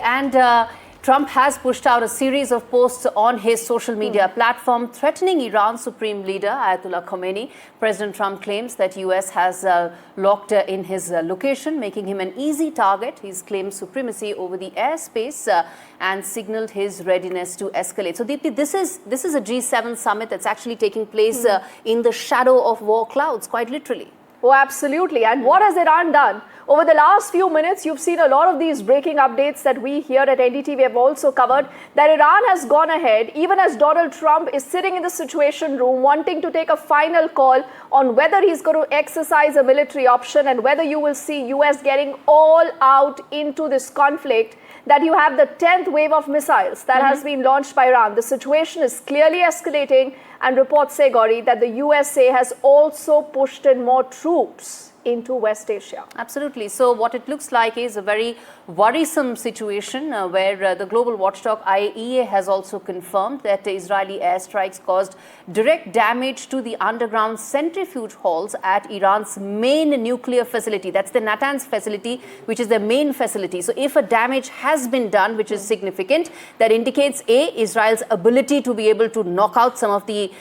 And Trump has pushed out a series of posts on his social media platform threatening Iran's supreme leader, Ayatollah Khamenei. President Trump claims that US has locked in his location, making him an easy target. He's claimed supremacy over the airspace and signaled his readiness to escalate. So, Deepthi, this is a G7 summit that's actually taking place in the shadow of war clouds, quite literally. Oh, absolutely. And what has Iran done? Over the last few minutes, you've seen a lot of these breaking updates that we here at NDTV have also covered, that Iran has gone ahead, even as Donald Trump is sitting in the Situation Room, wanting to take a final call on whether he's going to exercise a military option and whether you will see US getting all out into this conflict, that you have the 10th wave of missiles that has been launched by Iran. The situation is clearly escalating, and reports say, Gauri, that the USA has also pushed in more troops into West Asia. Absolutely. So what it looks like is a very worrisome situation where the global watchdog IAEA has also confirmed that the Israeli airstrikes caused direct damage to the underground centrifuge halls at Iran's main nuclear facility. That's the Natanz facility, which is the main facility. So if a damage has been done, which is significant, that indicates Israel's ability to be able to knock out some of the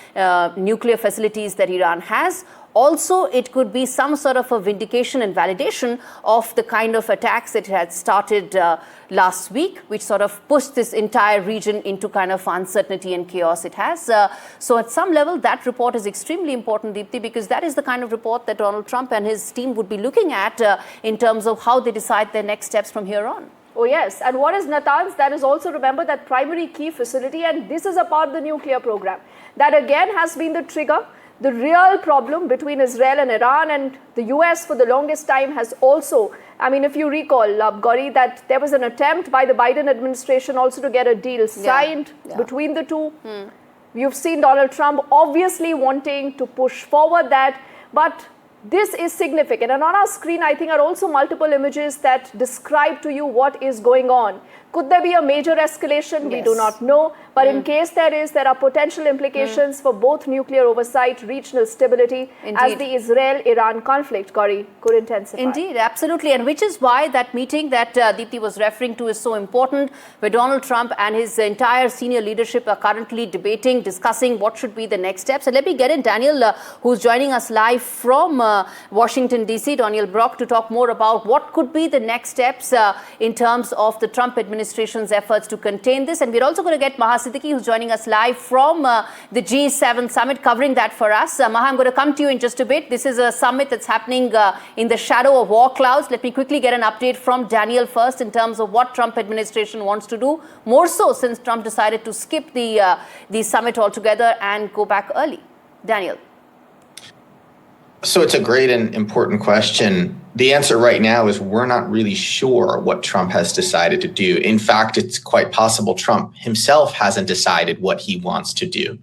nuclear facilities that Iran has. Also, it could be some sort of a vindication and validation of the kind of attacks that had started last week, which sort of pushed this entire region into kind of uncertainty and chaos it has. So at some level, that report is extremely important, Deepthi, because that is the kind of report that Donald Trump and his team would be looking at in terms of how they decide their next steps from here on. Oh, yes. And what is Natanz? That is also, remember, that primary key facility. And this is a part of the nuclear program. That again has been the trigger. The real problem between Israel and Iran, and the US for the longest time has also, I mean, if you recall, Gauri, that there was an attempt by the Biden administration also to get a deal signed between the two. You've seen Donald Trump obviously wanting to push forward that, but this is significant. And on our screen, I think, are also multiple images that describe to you what is going on. Could there be a major escalation? We do not know. But in case there is, there are potential implications for both nuclear oversight, regional stability, as the Israel-Iran conflict, Gauri, could intensify. Indeed, absolutely. And which is why that meeting that Deepthi was referring to is so important, where Donald Trump and his entire senior leadership are currently debating, discussing what should be the next steps. And let me get in Daniel, who's joining us live from Washington, D.C., Daniel Brock, to talk more about what could be the next steps in terms of the Trump administration's efforts to contain this. And we're also going to get Maha Siddiqui, who's joining us live from the G7 summit, covering that for us. Maha, I'm going to come to you in just a bit. This is a summit that's happening in the shadow of war clouds. Let me quickly get an update from Daniel first in terms of what Trump administration wants to do, more so since Trump decided to skip the summit altogether and go back early. Daniel. So it's a great and important question. The answer right now is we're not really sure what Trump has decided to do. In fact, it's quite possible Trump himself hasn't decided what he wants to do.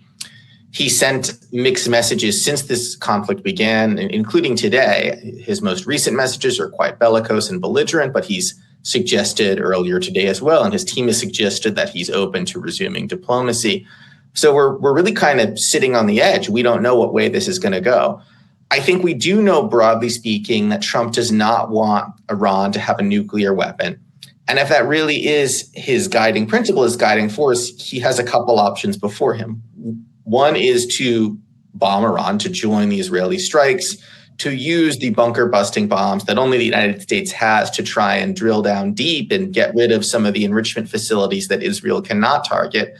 He sent mixed messages since this conflict began, including today. His most recent messages are quite bellicose and belligerent, but he's suggested earlier today as well, and his team has suggested that he's open to resuming diplomacy. So we're really kind of sitting on the edge. We don't know what way this is going to go. I think we do know, broadly speaking, that Trump does not want Iran to have a nuclear weapon. And if that really is his guiding principle, his guiding force, he has a couple options before him. One is to bomb Iran, to join the Israeli strikes, to use the bunker-busting bombs that only the United States has to try and drill down deep and get rid of some of the enrichment facilities that Israel cannot target.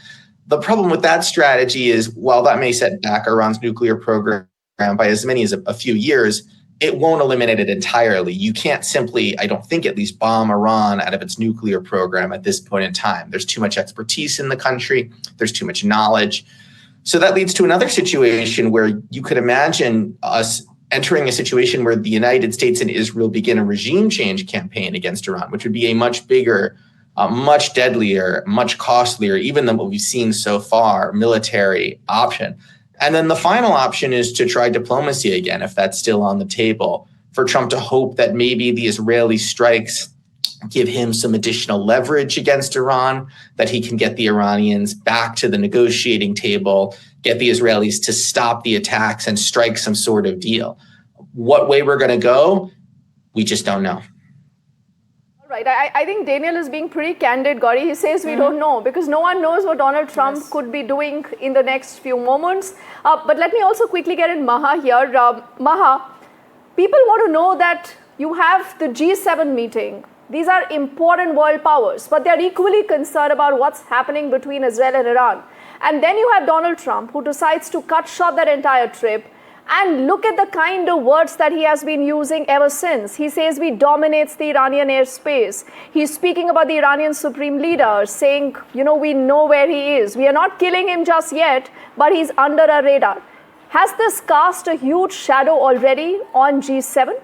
The problem with that strategy is, while that may set back Iran's nuclear program by as many as a few years, it won't eliminate it entirely. You can't simply, I don't think at least, bomb Iran out of its nuclear program at this point in time. There's too much expertise in the country. There's too much knowledge. So that leads to another situation where you could imagine us entering a situation where the United States and Israel begin a regime change campaign against Iran, which would be a much bigger, much deadlier, much costlier, even than what we've seen so far, military option. And then the final option is to try diplomacy again, if that's still on the table, for Trump to hope that maybe the Israeli strikes give him some additional leverage against Iran, that he can get the Iranians back to the negotiating table, get the Israelis to stop the attacks and strike some sort of deal. What way we're going to go, we just don't know. Right. Right. I think Daniel is being pretty candid, Gauri. He says we don't know because no one knows what Donald Trump could be doing in the next few moments. But let me also quickly get in Maha here. Maha, people want to know that you have the G7 meeting. These are important world powers, but they're equally concerned about what's happening between Israel and Iran. And then you have Donald Trump, who decides to cut short that entire trip. And look at the kind of words that he has been using ever since. He says we dominates the Iranian airspace. He's speaking about the Iranian supreme leader, saying, you know, we know where he is. We are not killing him just yet, but he's under our radar. Has this cast a huge shadow already on G7?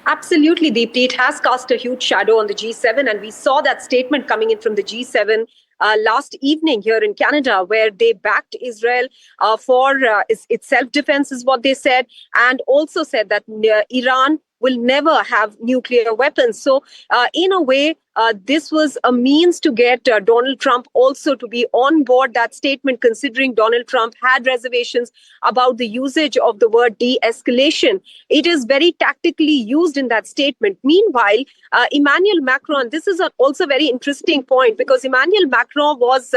Absolutely, Deepti. It has cast a huge shadow on the G7, and we saw that statement coming in from the G7 last evening here in Canada, where they backed Israel for its self-defense, is what they said, and also said that Iran will never have nuclear weapons. So in a way, this was a means to get Donald Trump also to be on board that statement, considering Donald Trump had reservations about the usage of the word de-escalation. It is very tactically used in that statement. Meanwhile, Emmanuel Macron, this is also a very interesting point, because Emmanuel Macron was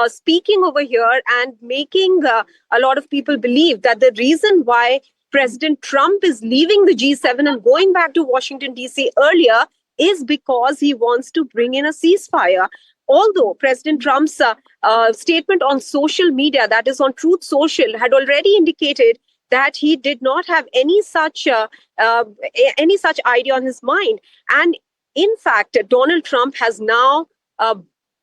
speaking over here and making a lot of people believe that the reason why President Trump is leaving the G7 and going back to Washington, D.C. earlier is because he wants to bring in a ceasefire. Although President Trump's statement on social media, that is on Truth Social, had already indicated that he did not have any such idea on his mind. And in fact, Donald Trump has now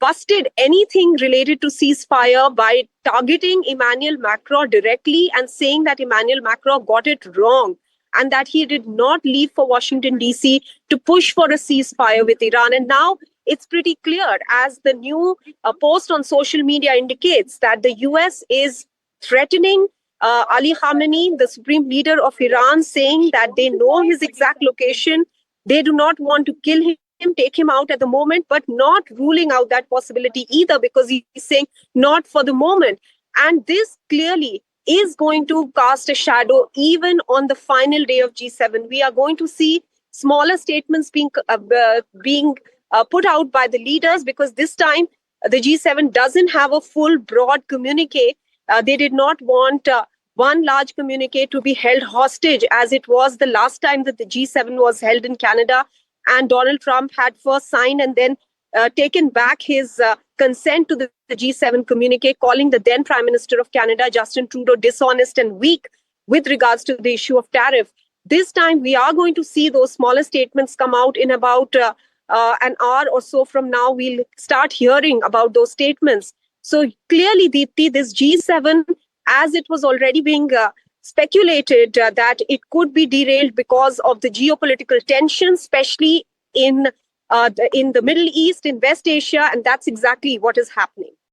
busted anything related to ceasefire by targeting Emmanuel Macron directly and saying that Emmanuel Macron got it wrong and that he did not leave for Washington, D.C. to push for a ceasefire with Iran. And now it's pretty clear, as the new post on social media indicates, that the U.S. is threatening Ali Khamenei, the supreme leader of Iran, saying that they know his exact location. They do not want to kill him, take him out at the moment, but not ruling out that possibility either, because he's saying not for the moment. And this clearly is going to cast a shadow even on the final day of G7. We are going to see smaller statements being put out by the leaders, because this time the G7 doesn't have a full broad communique. They did not want one large communique to be held hostage, as it was the last time that the G7 was held in Canada. And Donald Trump had first signed and then taken back his consent to the G7 communique, calling the then Prime Minister of Canada, Justin Trudeau, dishonest and weak with regards to the issue of tariff. This time, we are going to see those smaller statements come out in about an hour or so from now. We'll start hearing about those statements. So clearly, Deepti, this G7, as it was already being speculated that it could be derailed because of the geopolitical tensions, especially in the Middle East, in West Asia, and that's exactly what is happening.